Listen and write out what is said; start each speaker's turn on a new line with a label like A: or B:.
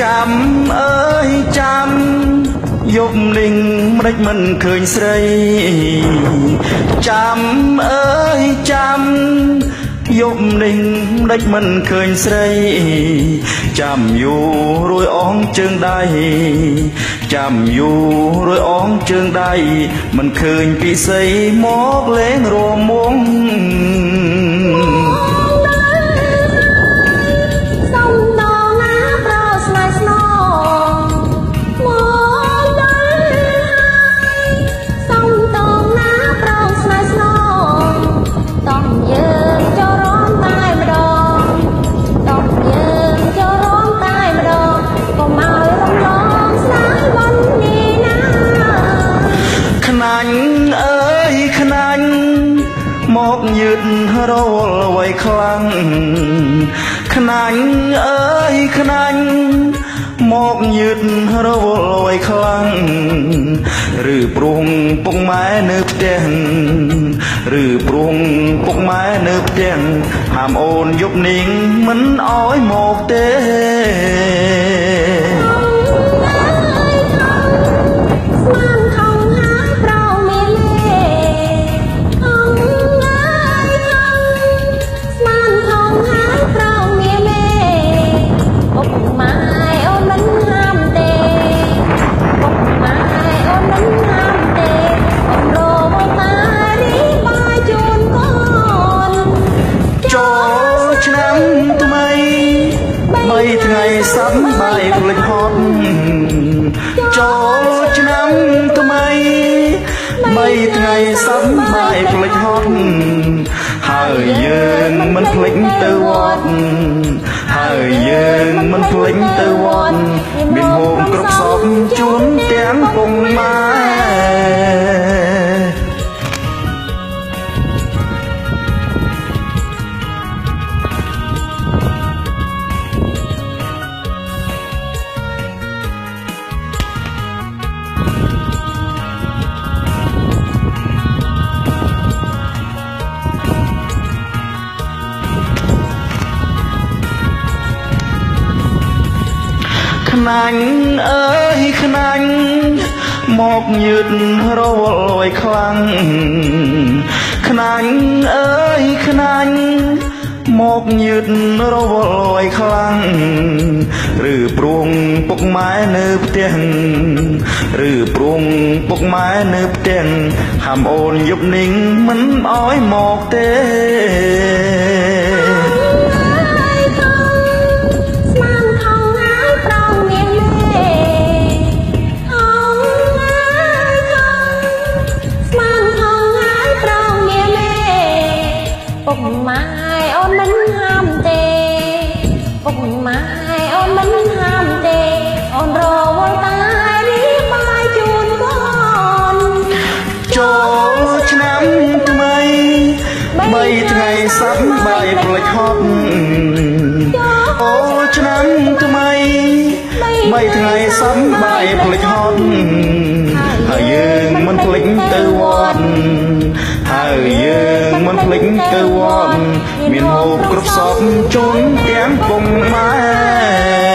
A: ចាំអើយចាំយប់នឹងម្ដេចមិនឃើញស្រីចាំអើយចាំយប់នេះម្ដេចមិនឃើញស្រីចាំយូររួយអងជើងដៃចាំយូររួយអងជើងដៃមិនឃើញពីស្រីមកលេងរមុំមកយឺតរវល់អ្វីខ្លាំងខ្នាញ់អើយខ្នាញ់មកយឺតរវល់អ្វីខ្លាំងឬព្រោះពុកម៉ែនៅផ្ទះឬព្រោះពុកម៉ែនៅផ្ទះហាមអូនយប់នាងមិនអោយមកទេថ្ងៃសប្បាយភ្លេចហត់ចូលឆ្នាំថ្មី3ថ្ងៃសប្បាយភ្លេចហត់ហើយយើងមិនភ្លេចទៅវត្តហើយយើងមិនភ្លេចទៅវត្តមានហូបគ្រប់សពជូនទាំងពុកម៉ែខ្នាញ់អើយខ្នាញ់មកយឺតរវល់អ្វីខ្លាំងខ្នាញ់អើយខ្នាញ់មកយឺតរវល់អ្វីខ្លាំងឬព្រោះពុកម៉ែនៅផ្ទះឬព្រោះពុកម៉ែនៅផ្ទះហាមអូនយប់នេះមិនអោយមកទេពុកម៉ែអូនមិនហាមទេពុកម៉ែអូនមិនហាមទេអូនរវល់តែរីបាយជូនកូនចូលឆ្នាំថ្មី3ថ្ងៃសប្បាយភ្លេចហត់អូឆ្នាំថ្មី3ថ្ងៃសប្បាយភ្លេចហត់ហើយយើងមិនភ្លេចទៅវត្តហើយយើងមិនភ្លេចទៅវត្តមានហូបគ្រប់សពជូនទាំងពុកម៉ែ